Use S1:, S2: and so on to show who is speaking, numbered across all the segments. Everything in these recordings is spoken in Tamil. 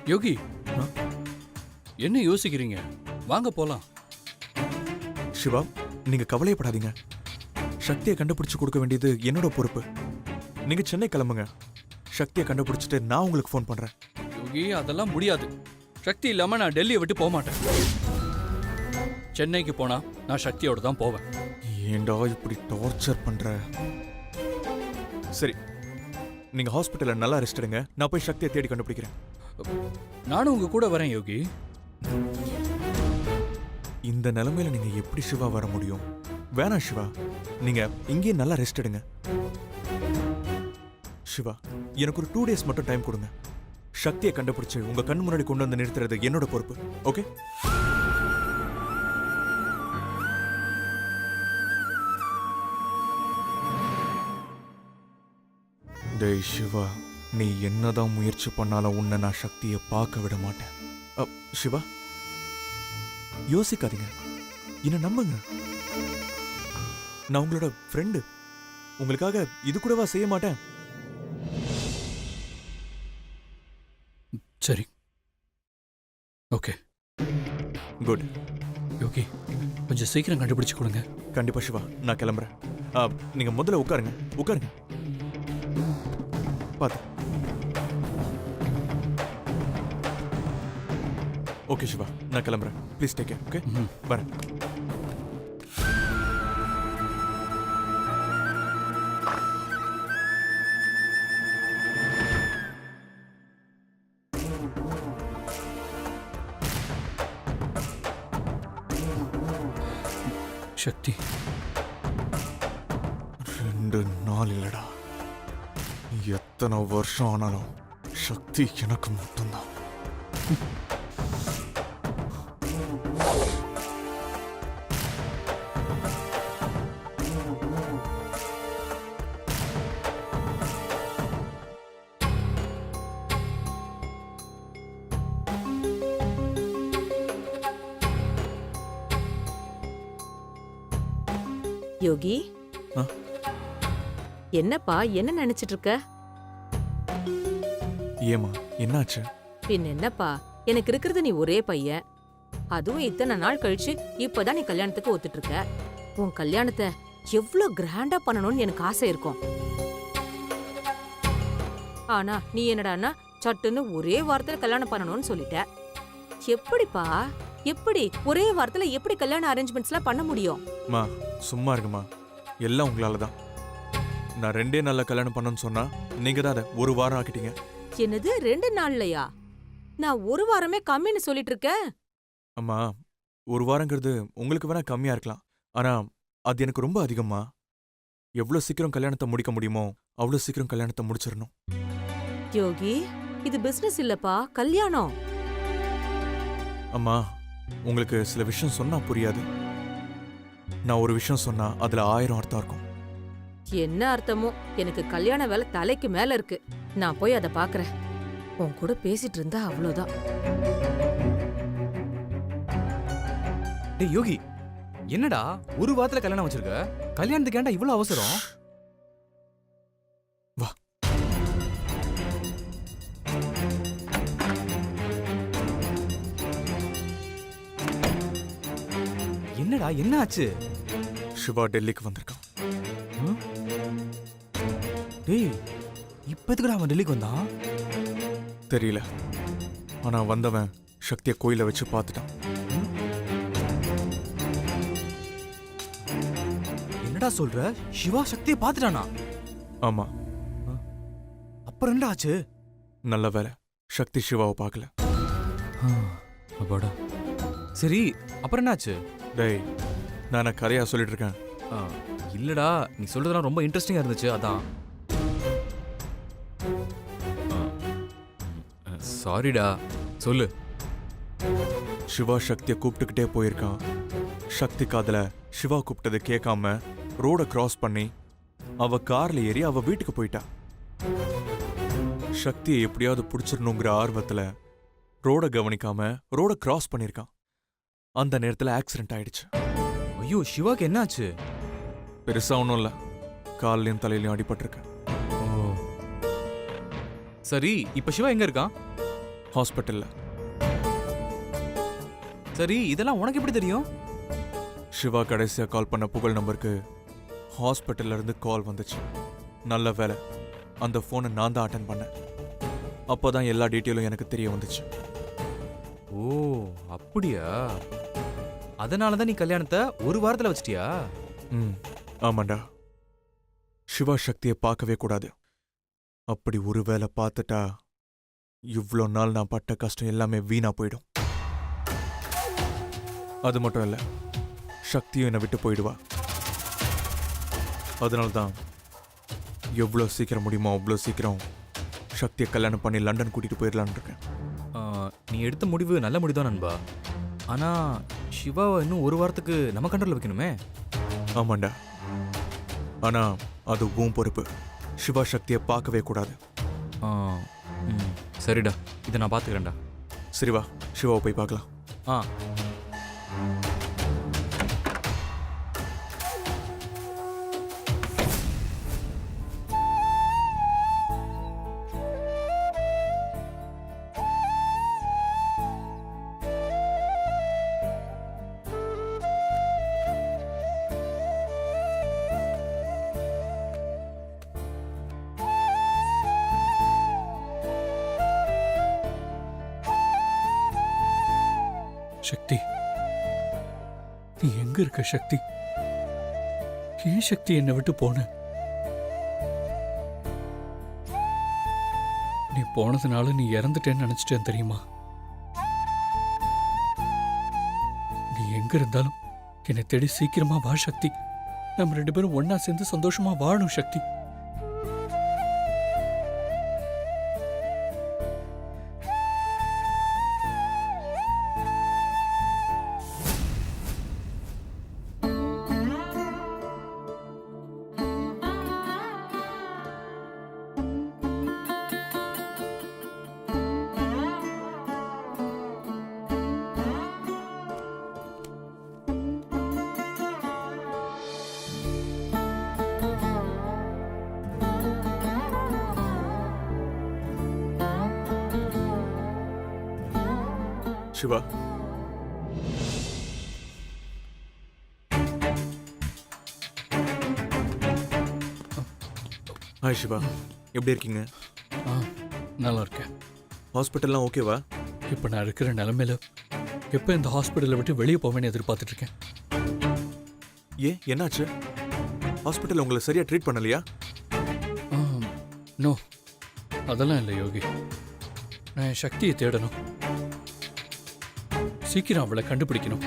S1: யோகி, என்ன யோசிக்கிறீங்க? வாங்க போலாம்.
S2: சிவா, நீங்க கவலையப்படாதீங்க. சக்தியை கண்டுபிடிச்சு கொடுக்க வேண்டியது என்னோட பொறுப்பு. நீங்க சென்னை கிளம்புங்க. சக்தியை கண்டுபிடிச்சிட்டு நான் உங்களுக்கு ஃபோன் பண்றேன்.
S1: யோகி, அதெல்லாம் முடியாது. சக்தி இல்லாம நான் டெல்லியை விட்டு போக மாட்டேன். சென்னைக்கு போனா நான் சக்தியோட தான் போவேன்.
S2: ஏண்டா இப்படி டார்ச்சர் பண்ற? சரி, நீங்க ஹாஸ்பிட்டல்ல நல்லா ரெஸ்ட் எடுங்க. நான் போய் சக்தியை தேடி கண்டுபிடிக்கிறேன்.
S1: நானும் உங்க கூட வரேன் யோகி.
S2: இந்த நிலைமையில நீங்க எப்படி சிவா வர முடியும்? வேணாம் சிவா, நீங்க இங்கேயே நல்லா ரெஸ்ட் எடுங்க. சிவா, எனக்கு ஒரு 2 days மட்டும் டைம் கொடுங்க. சக்தியை கண்டுபிடிச்சு உங்க கண் முன்னாடி கொண்டு வந்து நிறுத்துறது என்னோட பொறுப்பு. ஓகே? டேய் சிவா, நீ என்னதான் முயற்சி பண்ணாலும் உன்னை நான் சக்தியை பார்க்க விட மாட்டேன். சிவா, யோசிக்காதீங்க, என்ன நம்புங்க. நான் உங்களோட ஃப்ரெண்டு. உங்களுக்காக இது கூடவா செய்ய மாட்டேன்?
S1: சரி, ஓகே,
S2: குட்.
S1: யோகி, கொஞ்சம் சீக்கிரம் கண்டுபிடிச்சு கொடுங்க.
S2: கண்டிப்பா சிவா, நான் கிளம்புறேன். நீங்க முதல்ல உட்காருங்க. உட்காருங்க. பார்த்து. ஓகே சிவா, நான் கிளம்புறேன். Please take care. ஓகே, வரேன்.
S1: சக்தி
S2: 2 நாள் இல்லடா, எத்தனை வருஷம் ஆனாலும் சக்தி எனக்கு மட்டும்தான்.
S3: யோகி,
S2: ஆ?
S3: என்னப்பா என்ன நினைச்சிட்டு இருக்க?
S2: ஏமா, என்னாச்சு?
S3: பின் என்னப்பா, எனக்கு இருக்கிறது நீ ஒரே பையன். அதுவும் இத்தனை நாள் கழிச்சு இப்பதான் நீ கல்யாணத்துக்கு ஒத்துட்டு இருக்க. உன் கல்யாணத்தை எவ்வளவு கிராண்டா பண்ணணும்னு எனக்கு ஆசை இருக்கும். ஆனா நீ என்னடான்னா சட்டுன்னு ஒரே வாரத்துல கல்யாணம் பண்ணணும்னு சொல்லிட்ட. எப்படிப்பா, எப்படி ஒரே வாரத்துல எப்படி கல்யாண அரேஞ்ச்மெண்ட்ஸ்லாம் பண்ண முடியும்?
S2: மா, சும்மா இருக்குமா, எல்லாம் உங்களால தான். நான் 2 நாள்ல கல்யாணம் பண்ணணும்னு சொன்னா நீங்க தான் அதை 1 வாரம் ஆக்கிட்டீங்க.
S3: என்னது 2 நாள்லயா? நான் 1 வாரமே கம்மின்னு சொல்லிட்டு இருக்கேன்.
S2: அம்மா, 1 வாரங்கிறது உங்களுக்கு வேணா கம்மியா இருக்கலாம். ஆனா அது எனக்கு ரொம்ப அதிகமா. எவ்வளவு சீக்கிரம் கல்யாணத்தை முடிக்க முடியுமோ அவ்வளவு சீக்கிரம் கல்யாணத்தை முடிச்சிடணும்.
S3: யோகி, இது பிசினஸ் இல்லப்பா, கல்யாணம்.
S2: அம்மா, உங்களுக்கு சில விஷயம் சொன்னா புரியாது. நான் ஒரு விஷயம் சொன்னா அதுல 1000 அர்த்தம் இருக்கும்.
S3: என்ன அர்த்தமோ, எனக்கு கல்யாண வேலை தலைக்கு மேல இருக்கு. நான் போய் அதை பாக்குறேன். உன் கூட பேசிட்டு இருந்தா அவ்வளவுதான்.
S4: டேய் யோகி, என்னடா 1 வாரத்துல கல்யாணம் வச்சிருக்க? கல்யாணத்துக்கு ஏன்டா இவ்வளவு அவசரம்?
S2: வா.
S4: என்னடா, என்ன ஆச்சு?
S2: சிவா டெல்லிக்கு வந்திருக்கான்.
S4: டேய், இப்ப எதுக்குடா அவன் டெல்லிக்கு வந்தான்?
S2: தெரியல, ஆனா வந்தவன் சக்தியை கோயில வச்சு பார்த்துட்டான்.
S4: என்னடா சொல்ற? சிவா சக்தியை பார்த்துட்டானா?
S2: ஆமா.
S4: அப்புறம் என்னடா ஆச்சு?
S2: நல்ல வேலை, சக்தி சிவாவை பார்க்கல.
S4: அப்பாடா. சரி, அப்புறம் என்னாச்சு?
S2: டேய், நான் கதையா சொல்லிட்டு இருக்கேன்.
S4: இல்லடா, நீ சொல்றதெல்லாம் ரொம்ப இன்ட்ரெஸ்டிங்கா இருந்துச்சு, அதான். சாரிடா, சொல்லு.
S2: சிவா சக்தியை கூப்பிட்டுக்கிட்டே போயிருக்கான். சக்தி காதுல சிவா கூப்பிட்டதை கேட்காம ரோட கிராஸ் பண்ணி அவ கார்ல ஏறி அவ வீட்டுக்கு போயிட்டா. சக்தியை எப்படியாவது பிடிச்சிடணுங்கிற ஆர்வத்துல ரோட கவனிக்காம ரோட கிராஸ் பண்ணிருக்கான். அந்த நேரத்துல ஆக்சிடென்ட் ஆயிடுச்சு.
S4: ஐயோ, சிவாக்கு என்னாச்சு?
S2: பெருசா ஒன்றும் இல்லை, கால்லையும் தலையிலையும் அடிபட்டிருக்கேன்.
S4: சரி, இப்ப சிவா எங்க இருக்கான்?
S2: ஹாஸ்பிட்டல்ல.
S4: சரி இதெல்லாம் உனக்கு எப்படி தெரியும்?
S2: சிவா கடைசியா கால் பண்ண புகழ் நம்பருக்கு ஹாஸ்பிட்டல்ல இருந்து கால் வந்துச்சு. நல்ல வேலை, அந்த ஃபோனை நான் தான் அட்டன் பண்ணேன். அப்போதான் எல்லா டீட்டெயிலும் எனக்கு தெரிய வந்துச்சு.
S4: ஓ அப்படியா? அதனால தான் நீ கல்யாணத்தை ஒரு வாரத்துல வச்சிட்டியா?
S2: ஆமாண்டா. சிவா சக்தியை பார்க்கவே கூடாது. அப்படி ஒரு வேளை பார்த்துட்டா இவ்வளோ நாள் நான் பட்ட கஷ்டம் எல்லாமே வீணா போயிடும். அது மட்டும் இல்லை, சக்தியும் என்னை விட்டு போயிடுவா. அதனால தான் எவ்வளோ சீக்கிரம் முடியுமோ அவ்வளோ சீக்கிரம் சக்தியை கல்யாணம் பண்ணி லண்டன் கூட்டிட்டு போயிடலான்னு இருக்கேன்.
S4: நீ எடுத்த முடிவு நல்ல முடிவு தான் நண்பா. ஆனா சிவாவை இன்னும் ஒரு வாரத்துக்கு நம்ம கண்ட்ரோல்ல வைக்கணுமே.
S2: ஆமாண்டா, ஆனா அது உன் பொறுப்பு. சிவா சக்தியை பார்க்கவே கூடாது.
S4: சரிடா, இதை நான் பார்த்துக்கிறேன்டா.
S2: சரி வா, சிவாவை போய் பார்க்கலாம்.
S4: ஆ
S1: சக்தி, நீ எங்க இருக்க சக்தி? ஏன் சக்தி என்னை விட்டு போன? நீ போனதுனால நீ இறந்துட்டேன்னு நினைச்சிட்டேன் தெரியுமா? நீ எங்க இருந்தாலும் என்னை தேடி சீக்கிரமா வா சக்தி. நம்ம 2 பேரும் ஒன்னா சேர்ந்து சந்தோஷமா வாழணும் சக்தி.
S2: சிவா, ஹாய் சிவா, எப்படி இருக்கீங்க?
S1: நல்லா இருக்கேன்.
S2: ஹாஸ்பிட்டல்லாம் ஓகேவா?
S1: இப்போ நான் இருக்கிற நிலைமையில எப்போ இந்த ஹாஸ்பிட்டலை விட்டு வெளியே போவேன்னு எதிர்பார்த்துட்டு இருக்கேன்.
S2: ஏன், என்னாச்சு? ஹாஸ்பிட்டல் உங்களை சரியா ட்ரீட் பண்ணலையா?
S1: நோ, அதெல்லாம் இல்லை யோகி. நான் என் சக்தியை தேடணும். சீக்கிரம் அவளை கண்டுபிடிக்கணும்.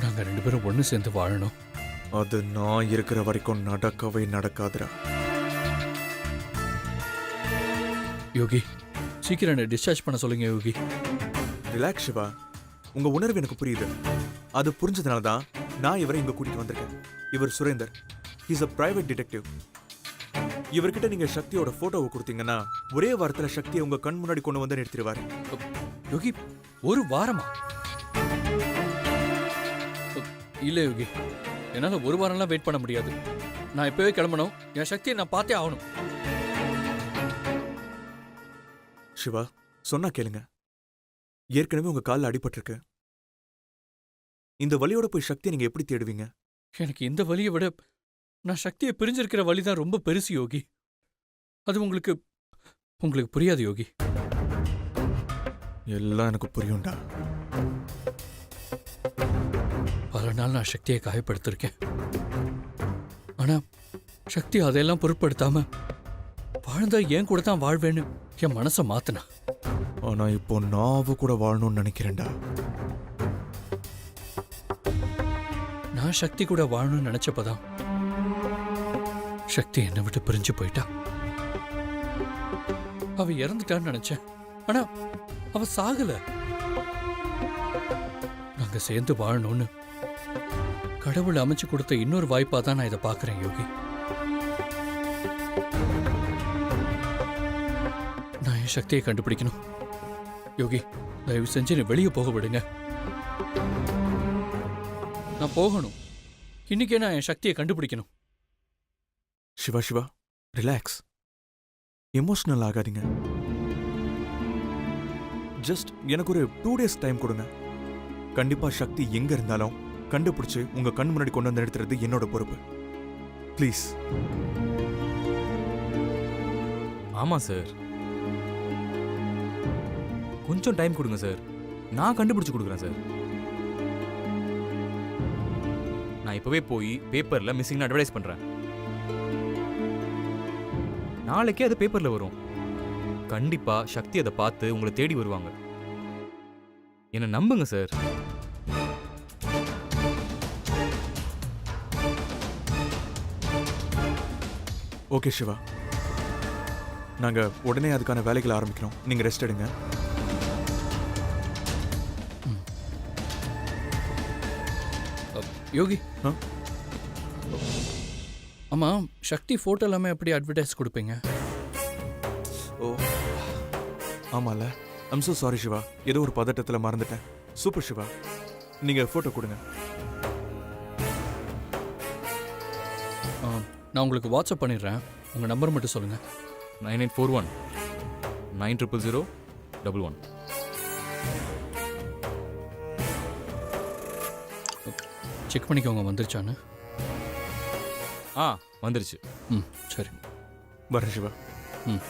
S1: நாங்க 2 பேரும் ஒன்று சேர்ந்து வாழணும்.
S2: அது நான் இருக்கிற வரைக்கும் நடக்கவே நடக்காதுடா.
S1: யோகி, சீக்கிரம் என்னை டிஸ்சார்ஜ் பண்ண சொல்லுங்க யோகி.
S2: ரிலாக்ஸ் சிவா, உங்க உணர்வு எனக்கு புரியுது. அது புரிஞ்சதுனால தான் நான் இவரை இங்க கூட்டிட்டு வந்திருக்கேன். இவர் Surender, he's a private detective. இவர்கிட்ட நீங்க சக்தியோட போட்டோவை கொடுத்தீங்கன்னா ஒரே வாரத்துல சக்தியை உங்க கண் முன்னாடி கொண்டு வந்து நிறுத்திடுவாரு.
S1: யோகி, ஒரு வாரமா? இல்ல யோகி, என்னால ஒரு வாரம்லாம் வெயிட் பண்ண முடியாது. நான் இப்பவே கிளம்பணும். என் சக்தியை நான் பார்த்தே ஆகணும்.
S2: சிவா, சொன்னா கேளுங்க. ஏற்கனவே உங்க காலில் அடிபட்டிருக்கு. இந்த வலியோட போய் சக்தியை நீங்க எப்படி தேடுவீங்க?
S1: எனக்கு இந்த வலியை விட நான் சக்தியை பிரிஞ்சிருக்கிற வலிதான் ரொம்ப பெருசு யோகி. அது உங்களுக்கு புரியாது யோகி.
S2: எல்லாம் எனக்கு புரியும்டா.
S1: பல நாள் நான் சக்தியை காயப்படுத்திருக்கேன். ஆனா சக்தி அதையெல்லாம் பொருட்படுத்தாம வாழ்ந்தா ஏன் கூட தான் வாழ்வேன்னு என் மனசை மாத்தினா.
S2: ஆனா இப்போ நான் கூட வாழணும்னு நினைக்கிறேன்டா.
S1: நான் சக்தி கூட வாழணும்னு நினைச்சப்பதான் சக்தி என்னை விட்டு பிரிஞ்சு போயிட்டா. அவ இறந்துட்டான்னு நினைச்சேன். ஆனா அவ சாகல. நாங்க சேர்ந்து வாழணும்னு கடவுள் அமைச்சு கொடுத்த இன்னொரு வாய்ப்பா தான் நான் இதை பாக்குறேன் யோகி. நான் என் சக்தியை கண்டுபிடிக்கணும். யோகி, தயவு செஞ்சு நீ வெளியே போக விடுங்க. நான் போகணும். இன்னைக்கே நான் என் சக்தியை கண்டுபிடிக்கணும்.
S2: சிவா, ரிலாக்ஸ். எமோஷனல் ஆகாதீங்க. ஜஸ்ட் எனக்கு ஒரு 2 days டைம் கொடுங்க. கண்டிப்பா சக்தி எங்க இருந்தாலும் கண்டுபிடிச்சு உங்க கண் முன்னாடி கொண்டு வந்து நிறுத்துறது என்னோட பொறுப்பு. ப்ளீஸ்.
S4: ஆமா சார், கொஞ்சம் டைம் கொடுங்க சார், நான் கண்டுபிடிச்சு கொடுக்குறேன் சார். நான் இப்பவே போய் பேப்பர்ல மிஸ்ஸிங்னு அட்வர்டைஸ் பண்றேன். நாளைக்கே அது பேப்பர்ல வரும். கண்டிப்பா சக்தி அதை பார்த்து உங்களை தேடி வருவாங்க. என்ன நம்புங்க சார்.
S2: ஓகே சிவா, நாங்க உடனே அதுக்கான வேலைகளை ஆரம்பிக்கிறோம். நீங்க ரெஸ்ட் எடுங்க.
S1: யோகி,
S2: ஆ?
S1: ஆமா, சக்தி போட்டோ எல்லாமே எப்படி அட்வர்டைஸ் கொடுப்பீங்க?
S2: ஓ ஆமால, ஐம் so சாரி சிவா, ஏதோ ஒரு பதட்டத்துல மறந்துட்டேன். சூப்பர் சிவா, நீங்க போட்டோ கொடுங்க.
S1: நான் உங்களுக்கு வாட்ஸ்அப் பண்ணிடுறேன். உங்க நம்பர் மட்டும் சொல்லுங்க.
S4: 9841 9000 11.
S1: செக் பண்ணிக்கோங்க வந்துருச்சான்னு.
S4: வந்துருச்சு.
S1: ம், சரி.
S2: வரேன் சிவா.
S1: ம்.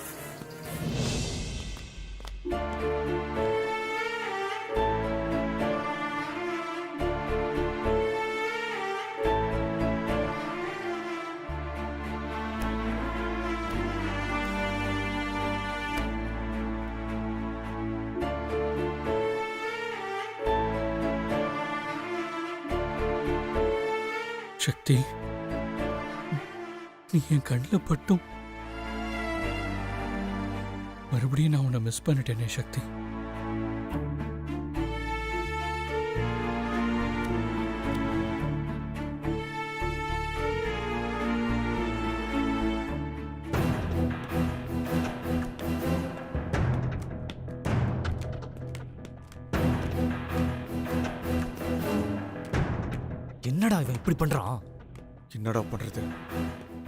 S1: சக்தி, நீ என் கண்ணில் பட்டும் மறுபடியும் நான் உன்னை மிஸ் பண்ணிட்டேனே சக்தி.
S4: என்னடா இவன் இப்படி பண்றான்?
S2: என்னடா பண்றது?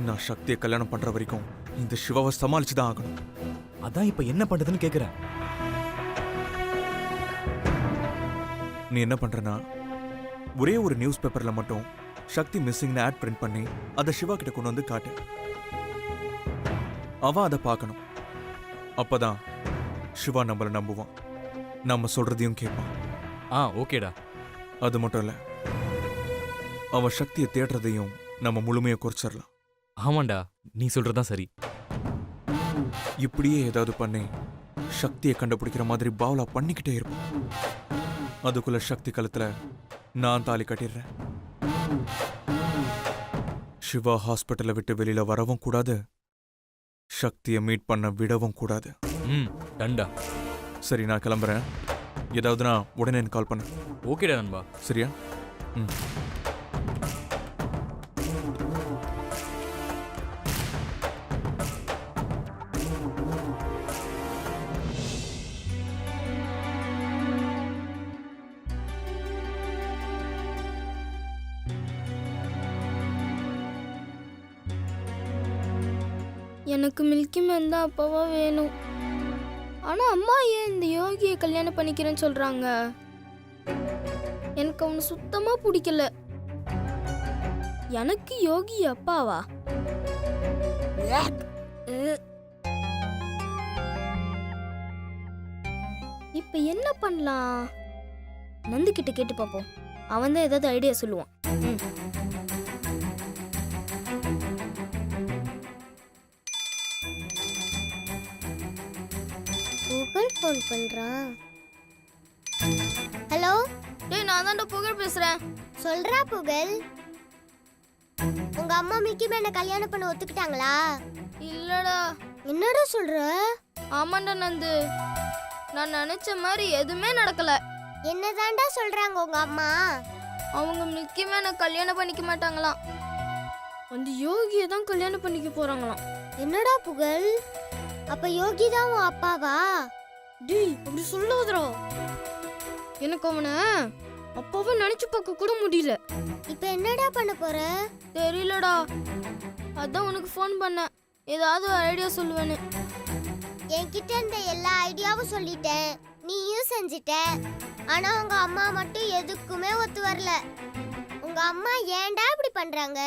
S2: நான் சக்தியை கல்யாணம் பண்ற வரைக்கும் இந்த சிவாவை சமாளிச்சு தான் ஆகணும்.
S4: அதான் இப்ப என்ன பண்றதுன்னு கேக்குறேன்.
S2: நீ என்ன பண்றனா, ஒரே ஒரு நியூஸ் பேப்பர்ல மட்டும் சக்தி மிஸ்ஸிங்னு ஆட் பிரிண்ட் பண்ணி அதை சிவா கிட்ட கொண்டு வந்து காட்டு. அவன் அதை பார்க்கணும். அப்பதான் சிவா நம்மள நம்புவான், நம்ம சொல்றதையும் கேட்பான்.
S4: ஓகேடா.
S2: அது மட்டும் இல்ல, அவன் சக்தியை தேடுறதையும் நம்ம முழுமையை குறைச்சிடலாம்.
S4: ஆமாண்டா, நீ சொல்றதுதான் சரி.
S2: இப்படியே ஏதாவது பண்ணி சக்தியை கண்டுபிடிக்கிற மாதிரி பாவலா பண்ணிக்கிட்டே இருப்போம். அதுக்குள்ள சக்தி கழுத்துல நான் தாலி கட்டிடுறேன். சிவா ஹாஸ்பிட்டலை விட்டு வெளியில வரவும் கூடாது, சக்தியை மீட் பண்ண விடவும் கூடாது.
S4: டண்டா.
S2: சரி, நான் கிளம்புறேன். ஏதாவதுனா உடனே எனக்கு கால் பண்ணு.
S4: ஓகேடா நண்பா.
S2: சரியா? ம்.
S5: எனக்கு மில்கி மேன் தான் அப்பாவா வேணும். ஆனா அம்மா ஏன் இந்த யோகியை கல்யாணம் பண்ணிக்கிறேன்னு சொல்றாங்க? எனக்கு அவனை சுத்தமா பிடிக்கல. எனக்கு யோகி அப்பாவா? இப்ப என்ன பண்ணலாம்? நந்து கிட்ட கேட்டு பாப்போம். அவன் தான் ஏதாவது ஐடியா சொல்லுவான்.
S6: ஃபோன் பண்றான். ஹலோ,
S5: டேய் நான் தான் புகழ் பேசுறேன்.
S6: சொல்றா புகழ். உங்க அம்மா மிக்கி மேன கல்யாணம் பண்ண ஒத்துக்கிட்டாங்களா?
S5: இல்லடா.
S6: என்னடா சொல்ற?
S5: ஆமாண்டா நந்து, நான் நினைச்ச மாதிரி எதுவுமே நடக்கல.
S6: என்னதான்டா சொல்றாங்க உங்க அம்மா?
S5: அவங்க மிக்கி மேன கல்யாணம் பண்ணிக்க மாட்டாங்களாம், அந்த யோகியை தான் கல்யாணம் பண்ணிக்க போறாங்களாம்.
S6: என்னடா புகழ், அப்ப யோகி தான் உன் அப்பாவா?
S5: டேய் அப்படி சொல்லாதடா, எனக்கு அவனை அப்பாவை நினைச்சு பார்க்க கூட முடியல.
S6: இப்ப என்னடா பண்ண போற?
S5: தெரியலடா, அதான் உனக்கு ஃபோன் பண்ணேன், ஏதாவது ஐடியா சொல்லுவேன்னு.
S6: என்கிட்ட இந்த எல்லா ஐடியாவும் சொல்லிட்டேன். நீயும் செஞ்சிட்ட. ஆனா உங்க அம்மா மட்டும் எதுக்குமே ஒத்து வரல. உங்க அம்மா ஏன்டா இப்படி பண்றாங்க?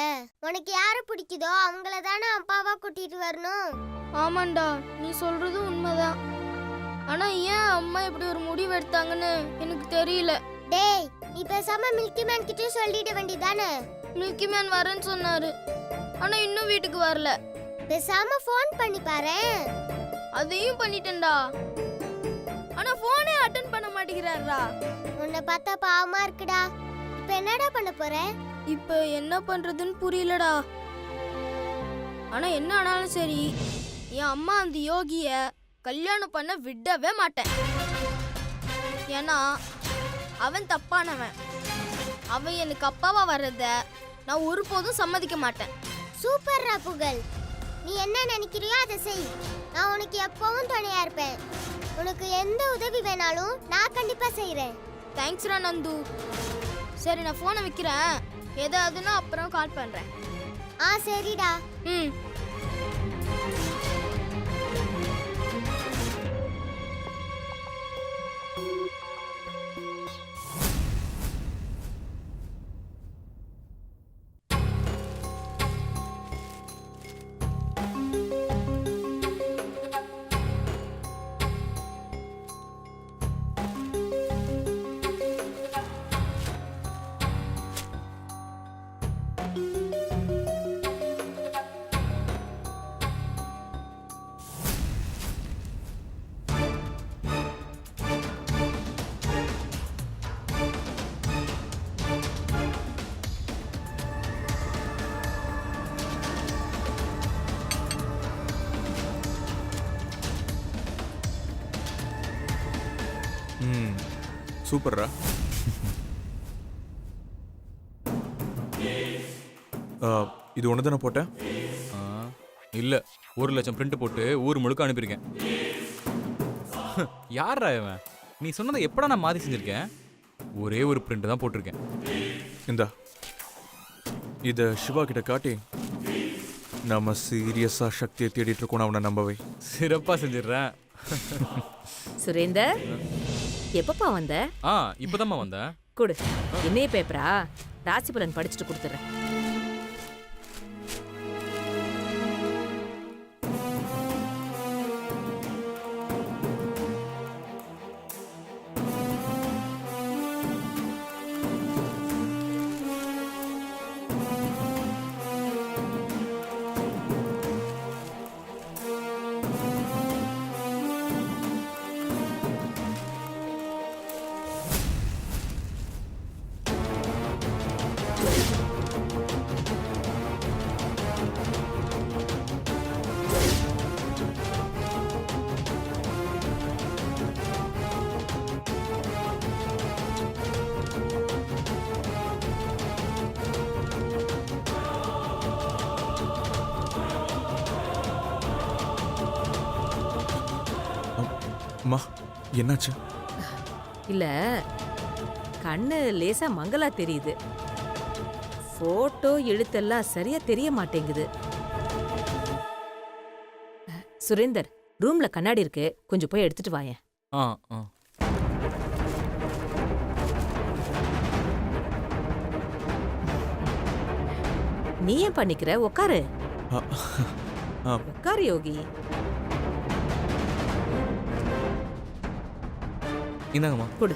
S6: உனக்கு யாரை பிடிக்குதோ அவங்கள தானே அப்பாவா கூட்டிட்டு வரணும்.
S5: ஆமாண்டா, நீ சொல்றது உண்மைதான். ஆனா ஏன் அம்மா இப்படி ஒரு முடிவு எடுத்தாங்கன்னு எனக்கு தெரியல.
S6: டேய், நீ பேசாம மில்கி மேன் கிட்ட சொல்லிட வேண்டியதானே.
S5: மில்கி மேன் வரேன்னு சொன்னாரு, ஆனா இன்னும் வீட்டுக்கு வரல.
S6: பேசாம ஃபோன் பண்ணி பாரேன்.
S5: அதையும் பண்ணிட்டேன்டா, ஆனா போனே அட்டென்ட் பண்ண மாட்டேங்கிறாரா.
S6: உன்னை பார்த்தா பாவமா இருக்குடா. இப்ப என்னடா பண்ண போற?
S5: இப்ப என்ன பண்றதுன்னு புரியலடா. ஆனா என்ன ஆனாலும் சரி, என் அம்மா அந்த யோகிய கல்யாணம் பண்ண விடவே மாட்டேன். ஏன்னா அவன் தப்பானவன். அவன் எனக்கு அப்பாவா வர்றத நான் ஒருபோதும் சம்மதிக்க மாட்டேன்.
S6: சூப்பர்ரா புகழ். நீ என்ன நினைக்கிறியோ அதை செய். நான் உனக்கு எப்பவும் துணையா இருப்பேன். உனக்கு எந்த உதவி வேணாலும் நான் கண்டிப்பா செய்றேன்.
S5: தேங்க்ஸ்ரா நந்து. சரி, நான் போனை வைக்கிறேன். ஏதாவதுன்னா அப்புறம் கால் பண்றேன்.
S6: சரிடா.
S5: ம்.
S2: சூப்பர்ரா. இது ஒன்று தானே போட்டேன்?
S4: இல்ல, 1,00,000 பிரிண்ட் போட்டு ஊர் முழுக்க அனுப்பியிருக்கேன். யாரா இவன்? நீ சொன்னதை எப்படா நான் மாத்தி செஞ்சிருக்கேன்? ஒரே ஒரு பிரிண்ட் தான் போட்டிருக்கேன்.
S2: இந்தா, இத சிவா கிட்ட காட்டி நம்ம சீரியஸா சக்தியை தேடிட்டு இருக்கோம் அவனை நம்பவை.
S4: சிறப்பா செஞ்சிடுறேன்.
S3: சுரேந்தர், எப்பப்பா வந்த?
S4: இப்பதாம்மா வந்தேன்.
S3: கொடு. என்னைய பேப்பரா? ராசி பலன் படிச்சுட்டு கொடுத்துறேன்.
S2: அம்மா, என்னாச்சு?
S3: இல்ல, கண்ணு லேசா மங்கலா தெரியுது. போட்டோ எழுத்தெல்லாம் சரியா தெரிய மாட்டேங்குது. சுரேந்தர், ரூம்ல கண்ணாடி இருக்கு, கொஞ்சம் போய் எடுத்துட்டு வாயேன். நீ ஏன் பண்ணிக்கிற? உக்காரு. உக்காரு யோகி.
S4: இந்தாங்கம்மா.
S3: கொடு.